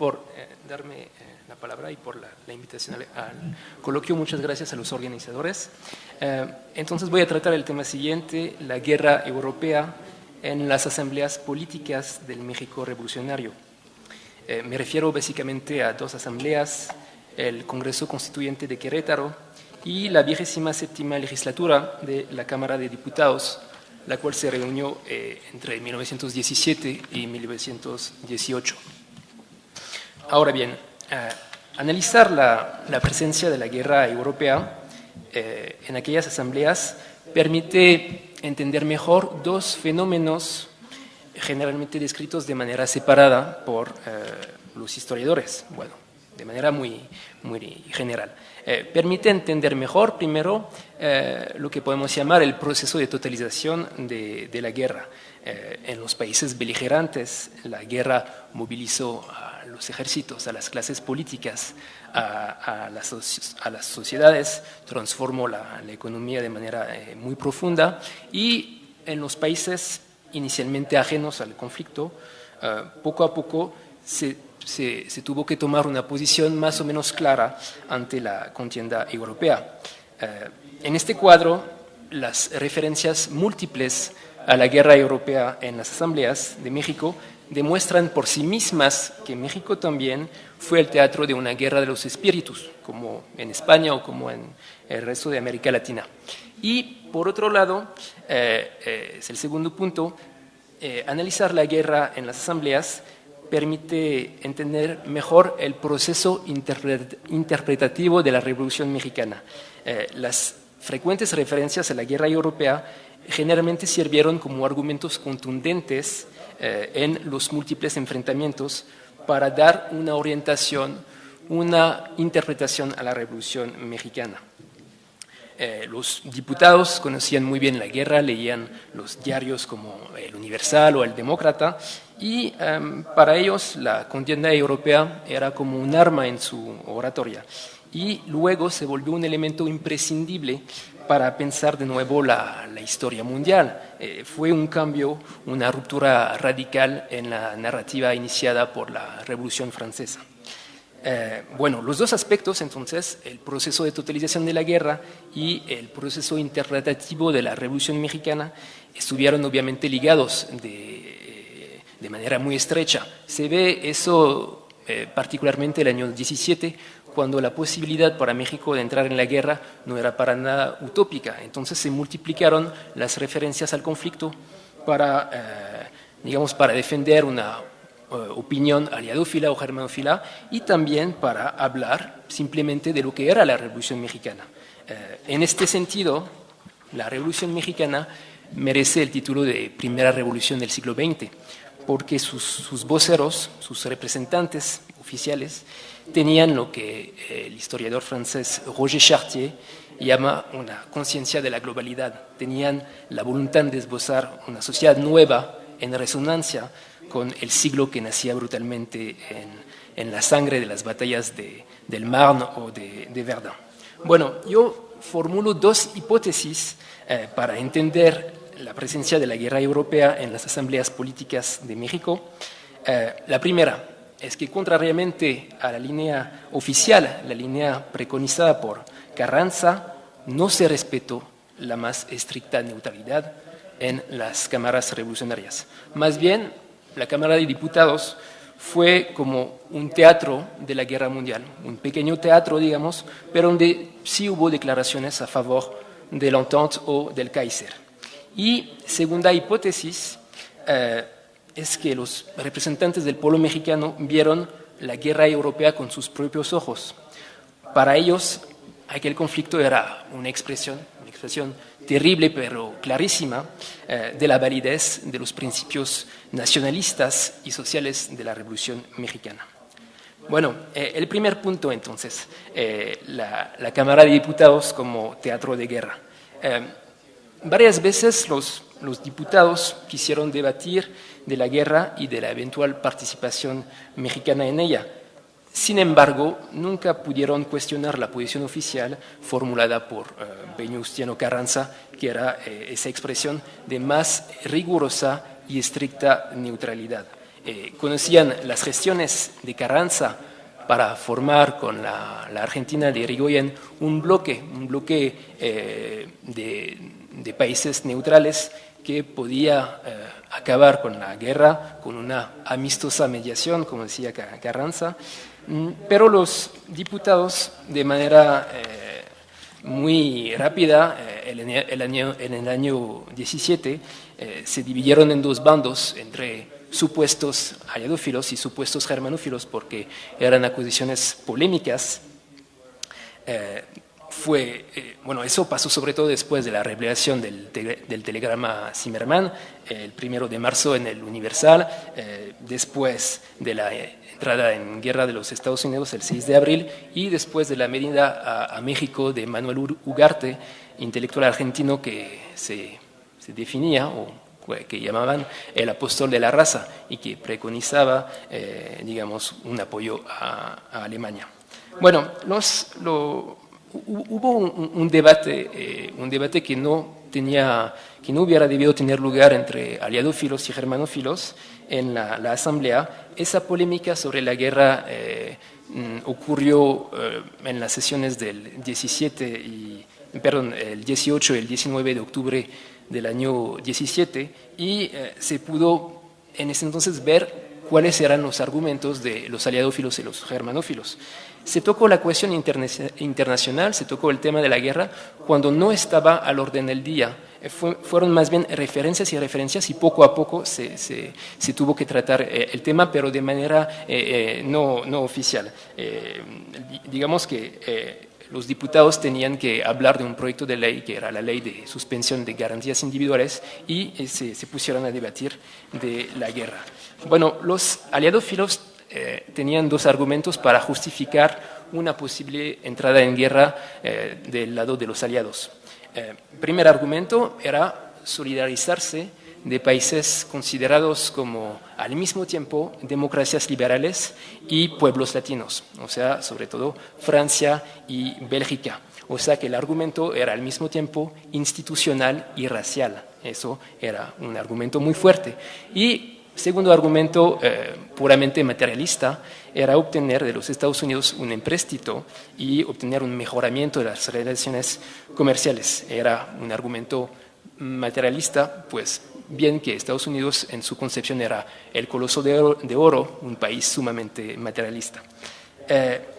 por darme la palabra y por la invitación al coloquio. Muchas gracias a los organizadores. Entonces voy a tratar el tema siguiente, la guerra europea en las asambleas políticas del México revolucionario. Me refiero básicamente a dos asambleas, el Congreso Constituyente de Querétaro y la 27ª legislatura de la Cámara de Diputados, la cual se reunió entre 1917 y 1918. Ahora bien, analizar la presencia de la guerra europea en aquellas asambleas permite entender mejor dos fenómenos generalmente descritos de manera separada por los historiadores, bueno, de manera muy general. Permite entender mejor, primero, lo que podemos llamar el proceso de totalización de la guerra. En los países beligerantes, la guerra movilizó a los ejércitos, a las clases políticas, a las sociedades, transformó la economía de manera muy profunda, y en los países inicialmente ajenos al conflicto, poco a poco se tuvo que tomar una posición más o menos clara ante la contienda europea. En este cuadro, las referencias múltiples a la guerra europea en las asambleas de México demuestran por sí mismas que México también fue el teatro de una guerra de los espíritus, como en España o como en el resto de América Latina. Y, por otro lado, es el segundo punto, analizar la guerra en las asambleas permite entender mejor el proceso interpretativo de la Revolución Mexicana. Las frecuentes referencias a la guerra europea generalmente sirvieron como argumentos contundentes en los múltiples enfrentamientos para dar una orientación, una interpretación a la Revolución Mexicana. Los diputados conocían muy bien la guerra, leían los diarios como El Universal o El Demócrata, y para ellos la contienda europea era como un arma en su oratoria, y luego se volvió un elemento imprescindible para pensar de nuevo la historia mundial. Fue un cambio, una ruptura radical en la narrativa iniciada por la Revolución Francesa. Bueno, los dos aspectos, entonces, el proceso de totalización de la guerra y el proceso interpretativo de la Revolución Mexicana, estuvieron obviamente ligados de manera muy estrecha. Se ve eso particularmente el año 17, cuando la posibilidad para México de entrar en la guerra no era para nada utópica. Entonces se multiplicaron las referencias al conflicto para defender una opinión aliadófila o germanófila, y también para hablar simplemente de lo que era la Revolución Mexicana. En este sentido, la Revolución Mexicana merece el título de primera revolución del siglo XX, porque sus voceros, sus representantes oficiales, tenían lo que el historiador francés Roger Chartier llama una conciencia de la globalidad. Tenían la voluntad de esbozar una sociedad nueva en resonancia con el siglo que nacía brutalmente en la sangre de las batallas del Marne o de Verdun. Bueno, yo formulo dos hipótesis para entender la presencia de la guerra europea en las asambleas políticas de México. La primera es que, contrariamente a la línea oficial, la línea preconizada por Carranza, no se respetó la más estricta neutralidad en las cámaras revolucionarias. Más bien, la Cámara de Diputados fue como un teatro de la guerra mundial, un pequeño teatro, digamos, pero donde sí hubo declaraciones a favor de la Entente o del Kaiser. Y segunda hipótesis es que los representantes del pueblo mexicano vieron la guerra europea con sus propios ojos. Para ellos, aquel conflicto era una expresión terrible pero clarísima de la validez de los principios nacionalistas y sociales de la Revolución Mexicana. Bueno, el primer punto entonces, la Cámara de Diputados como teatro de guerra. Varias veces los diputados quisieron debatir de la guerra y de la eventual participación mexicana en ella. Sin embargo, nunca pudieron cuestionar la posición oficial formulada por Venustiano Carranza, que era esa expresión de más rigurosa y estricta neutralidad. conocían las gestiones de Carranza para formar con la Argentina de Irigoyen un bloque de países neutrales que podía acabar con la guerra con una amistosa mediación, como decía Carranza, pero los diputados, de manera muy rápida, en el año 17, se dividieron en dos bandos, entre supuestos aliadófilos y supuestos germanófilos, porque eran acusaciones polémicas. Eso pasó sobre todo después de la revelación del telegrama Zimmermann, el 1 de marzo en el Universal, después de la entrada en guerra de los Estados Unidos el 6 de abril y después de la medida a México de Manuel Ugarte, intelectual argentino que se definía o que llamaban el apóstol de la raza y que preconizaba, un apoyo a Alemania. Bueno, hubo un debate que no hubiera debido tener lugar entre aliadófilos y germanófilos en la Asamblea. Esa polémica sobre la guerra ocurrió en las sesiones del 18 y el 19 de octubre del año 17 y se pudo en ese entonces ver cuáles eran los argumentos de los aliadófilos y los germanófilos. Se tocó la cuestión internacional, se tocó el tema de la guerra cuando no estaba al orden del día. Fueron más bien referencias y poco a poco se tuvo que tratar el tema, pero de manera no oficial. Digamos que los diputados tenían que hablar de un proyecto de ley, que era la ley de suspensión de garantías individuales, y se pusieron a debatir de la guerra. Bueno, los aliadófilos tenían dos argumentos para justificar una posible entrada en guerra del lado de los aliados. El primer argumento era solidarizarse de países considerados como al mismo tiempo democracias liberales y pueblos latinos, o sea, sobre todo Francia y Bélgica. O sea que el argumento era al mismo tiempo institucional y racial. Eso era un argumento muy fuerte. Y segundo argumento, puramente materialista, era obtener de los Estados Unidos un empréstito y obtener un mejoramiento de las relaciones comerciales. Era un argumento materialista, pues bien que Estados Unidos en su concepción era el coloso de oro, un país sumamente materialista.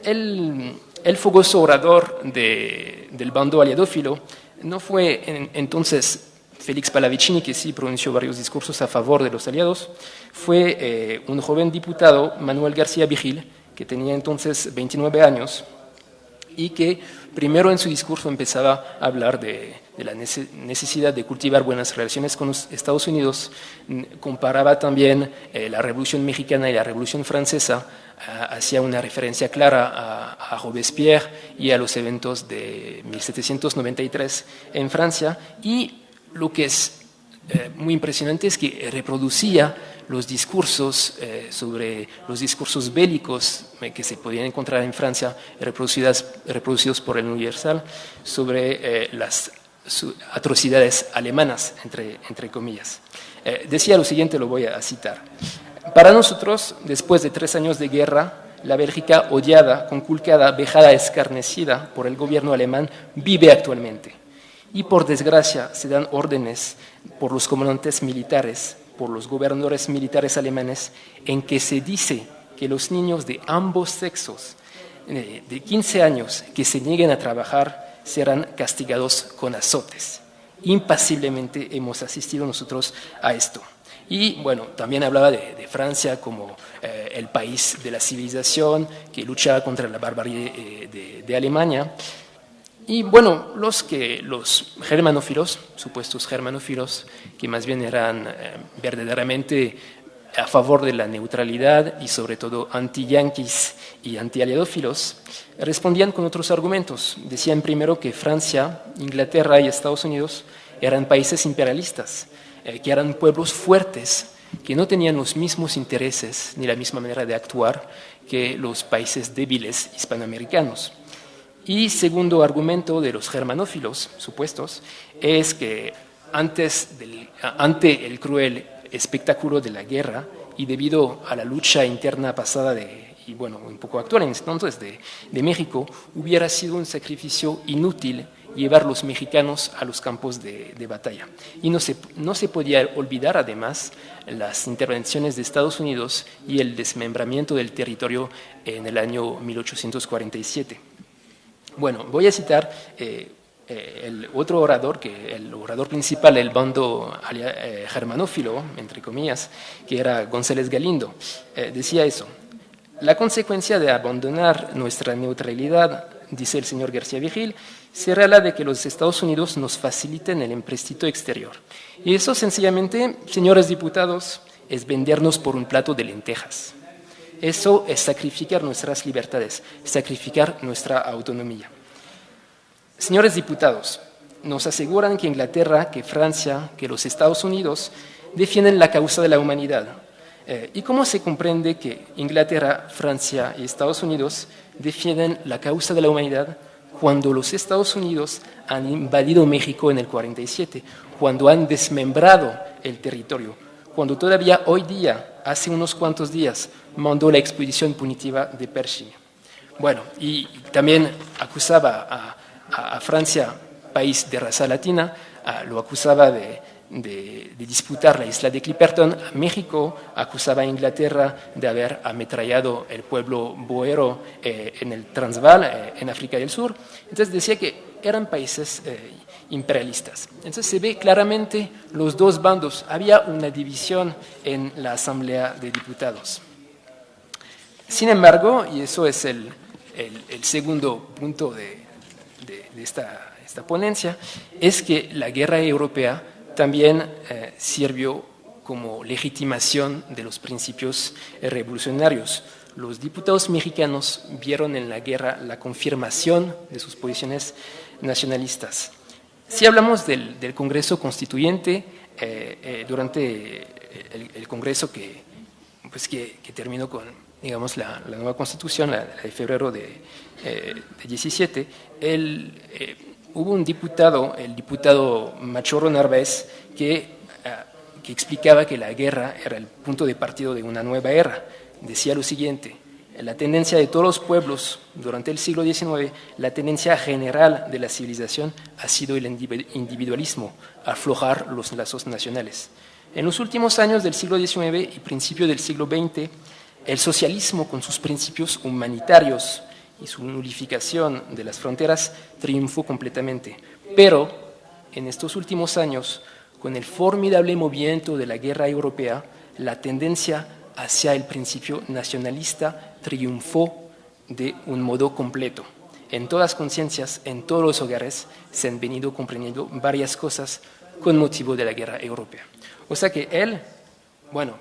El fogoso orador del bando aliadófilo no fue entonces Félix Pallavicini, que sí pronunció varios discursos a favor de los aliados, fue un joven diputado, Manuel García Vigil, que tenía entonces 29 años y que primero en su discurso empezaba a hablar de la necesidad de cultivar buenas relaciones con los Estados Unidos, comparaba también la Revolución Mexicana y la Revolución Francesa, hacía una referencia clara a Robespierre y a los eventos de 1793 en Francia, y lo que es muy impresionante es que reproducía los discursos sobre los discursos bélicos que se podían encontrar en Francia, reproducidos por el Universal, sobre las atrocidades alemanas, entre comillas. Decía lo siguiente, lo voy a citar. Para nosotros, después de 3 años de guerra, la Bélgica odiada, conculcada, vejada, escarnecida por el gobierno alemán, vive actualmente. Y por desgracia se dan órdenes por los comandantes militares, por los gobernadores militares alemanes, en que se dice que los niños de ambos sexos, de 15 años, que se nieguen a trabajar, serán castigados con azotes. Impasiblemente hemos asistido nosotros a esto. Y bueno, también hablaba de Francia como el país de la civilización que luchaba contra la barbarie de Alemania. Y bueno, los germanófilos, supuestos germanófilos, que más bien eran verdaderamente a favor de la neutralidad y sobre todo anti-yanquis y anti-aliadófilos, respondían con otros argumentos. Decían primero que Francia, Inglaterra y Estados Unidos eran países imperialistas, que eran pueblos fuertes, que no tenían los mismos intereses ni la misma manera de actuar que los países débiles hispanoamericanos. Y segundo argumento de los germanófilos supuestos es que ante el cruel espectáculo de la guerra y debido a la lucha interna pasada y bueno, un poco actual entonces de México, hubiera sido un sacrificio inútil llevar los mexicanos a los campos de batalla. Y no se podía olvidar además las intervenciones de Estados Unidos y el desmembramiento del territorio en el año 1847. Bueno, voy a citar el otro orador, el orador principal del bando germanófilo, entre comillas, que era González Galindo. Decía eso: la consecuencia de abandonar nuestra neutralidad, dice el señor García Vigil, será la de que los Estados Unidos nos faciliten el empréstito exterior. Y eso sencillamente, señores diputados, es vendernos por un plato de lentejas. Eso es sacrificar nuestras libertades, sacrificar nuestra autonomía. Señores diputados, nos aseguran que Inglaterra, que Francia, que los Estados Unidos defienden la causa de la humanidad. ¿Y cómo se comprende que Inglaterra, Francia y Estados Unidos defienden la causa de la humanidad cuando los Estados Unidos han invadido México en el 47, cuando han desmembrado el territorio, cuando todavía hoy día, hace unos cuantos días, mandó la expedición punitiva de Pershing? Bueno, y también acusaba a Francia, país de raza latina, lo acusaba de disputar la isla de Clipperton. A México acusaba a Inglaterra de haber ametrallado el pueblo boero en el Transvaal, en África del Sur. Entonces decía que eran países imperialistas. Entonces se ve claramente los dos bandos. Había una división en la Asamblea de Diputados. Sin embargo, y eso es el segundo punto de esta ponencia, es que la guerra europea también sirvió como legitimación de los principios revolucionarios. Los diputados mexicanos vieron en la guerra la confirmación de sus posiciones nacionalistas. Si hablamos del Congreso Constituyente, durante el Congreso que terminó con, digamos, la nueva Constitución, la de febrero de 17, hubo un diputado, el diputado Machorro Narváez, que explicaba que la guerra era el punto de partida de una nueva era. Decía lo siguiente: la tendencia de todos los pueblos durante el siglo XIX, la tendencia general de la civilización ha sido el individualismo, aflojar los lazos nacionales. En los últimos años del siglo XIX y principio del siglo XX, el socialismo, con sus principios humanitarios y su nulificación de las fronteras, triunfó completamente. Pero en estos últimos años, con el formidable movimiento de la guerra europea, la tendencia hacia el principio nacionalista triunfó de un modo completo. En todas conciencias, en todos los hogares, se han venido comprendiendo varias cosas con motivo de la guerra europea. O sea que él, bueno,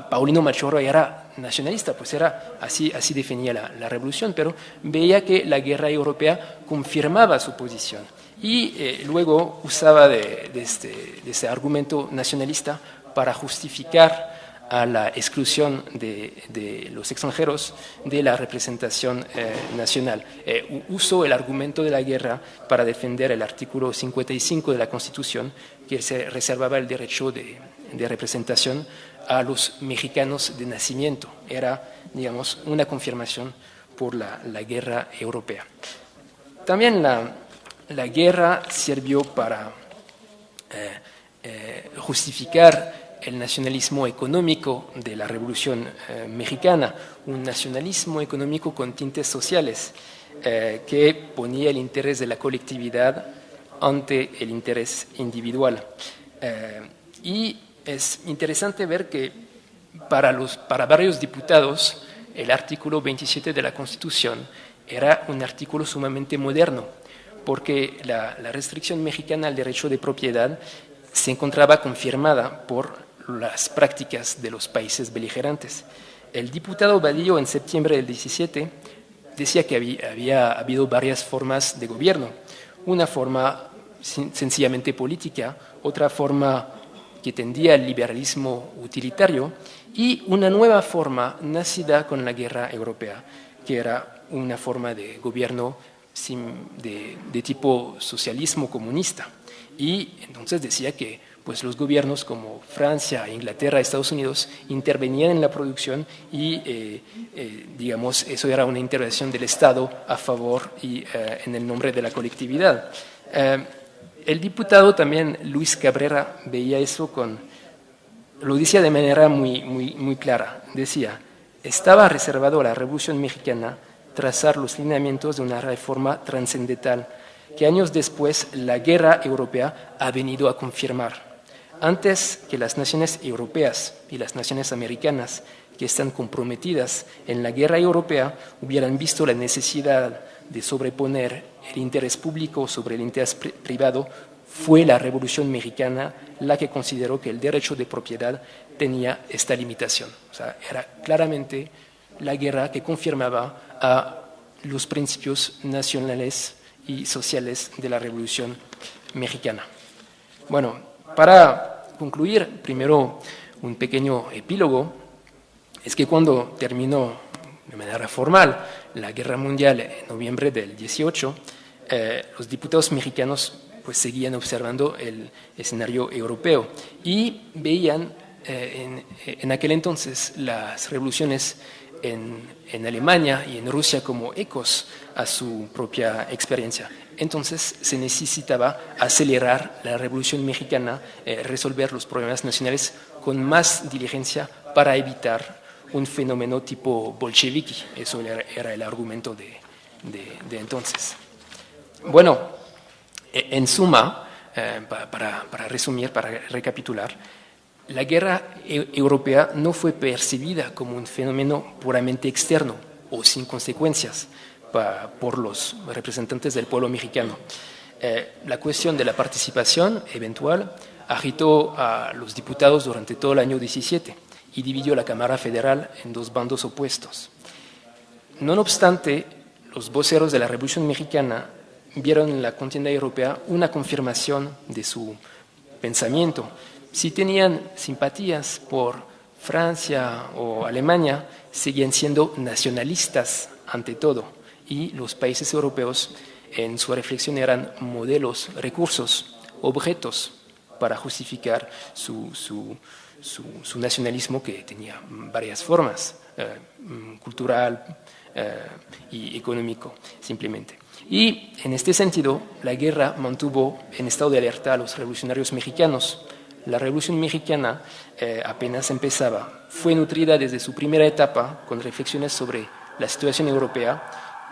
Paulino Machorro era nacionalista, pues era así definía la revolución, pero veía que la guerra europea confirmaba su posición y luego usaba de este argumento nacionalista para justificar a la exclusión de los extranjeros de la representación nacional. Usó el argumento de la guerra para defender el artículo 55 de la Constitución, que se reservaba el derecho de representación a los mexicanos de nacimiento. Era, digamos, una confirmación por la guerra europea. También la guerra sirvió para justificar el nacionalismo económico de la Revolución Mexicana, un nacionalismo económico con tintes sociales que ponía el interés de la colectividad ante el interés individual. Y es interesante ver que para varios diputados el artículo 27 de la Constitución era un artículo sumamente moderno, porque la restricción mexicana al derecho de propiedad se encontraba confirmada por las prácticas de los países beligerantes. El diputado Vadillo, en septiembre del 17, decía que había habido varias formas de gobierno. Una forma sencillamente política, otra forma que tendía al liberalismo utilitario y una nueva forma nacida con la guerra europea, que era una forma de gobierno de tipo socialismo comunista. Y entonces decía que pues los gobiernos como Francia, Inglaterra, Estados Unidos intervenían en la producción y, digamos, eso era una intervención del Estado a favor y en el nombre de la colectividad. El diputado también, Luis Cabrera, veía eso lo decía de manera muy clara. Decía, estaba reservado a la Revolución Mexicana trazar los lineamientos de una reforma trascendental que años después la guerra europea ha venido a confirmar. Antes que las naciones europeas y las naciones americanas, que están comprometidas en la guerra europea, hubieran visto la necesidad de sobreponer el interés público sobre el interés privado, fue la Revolución Mexicana la que consideró que el derecho de propiedad tenía esta limitación. O sea, era claramente la guerra que confirmaba a los principios nacionales y sociales de la Revolución Mexicana. Bueno, para concluir, primero un pequeño epílogo, es que cuando terminó de manera formal la Guerra Mundial en noviembre del 18, los diputados mexicanos pues seguían observando el escenario europeo y veían en aquel entonces las revoluciones en Alemania y en Rusia como ecos a su propia experiencia. Entonces se necesitaba acelerar la Revolución Mexicana, resolver los problemas nacionales con más diligencia para evitar un fenómeno tipo bolchevique. Eso era el argumento de entonces. Bueno, en suma, para resumir, para recapitular, la guerra europea no fue percibida como un fenómeno puramente externo o sin consecuencias por los representantes del pueblo mexicano. La cuestión de la participación eventual agitó a los diputados durante todo el año 17 y dividió la Cámara Federal en dos bandos opuestos. No obstante, los voceros de la Revolución Mexicana vieron en la contienda europea una confirmación de su pensamiento. Si tenían simpatías por Francia o Alemania, seguían siendo nacionalistas ante todo, y los países europeos en su reflexión eran modelos, recursos, objetos para justificar su nacionalismo, que tenía varias formas, cultural y económico simplemente. Y en este sentido, la guerra mantuvo en estado de alerta a los revolucionarios mexicanos. La Revolución Mexicana apenas empezaba, fue nutrida desde su primera etapa con reflexiones sobre la situación europea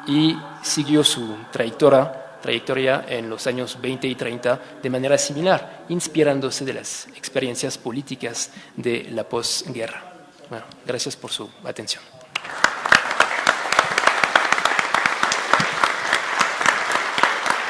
y siguió su trayectoria en los años 20 y 30 de manera similar, inspirándose de las experiencias políticas de la posguerra. Bueno, gracias por su atención.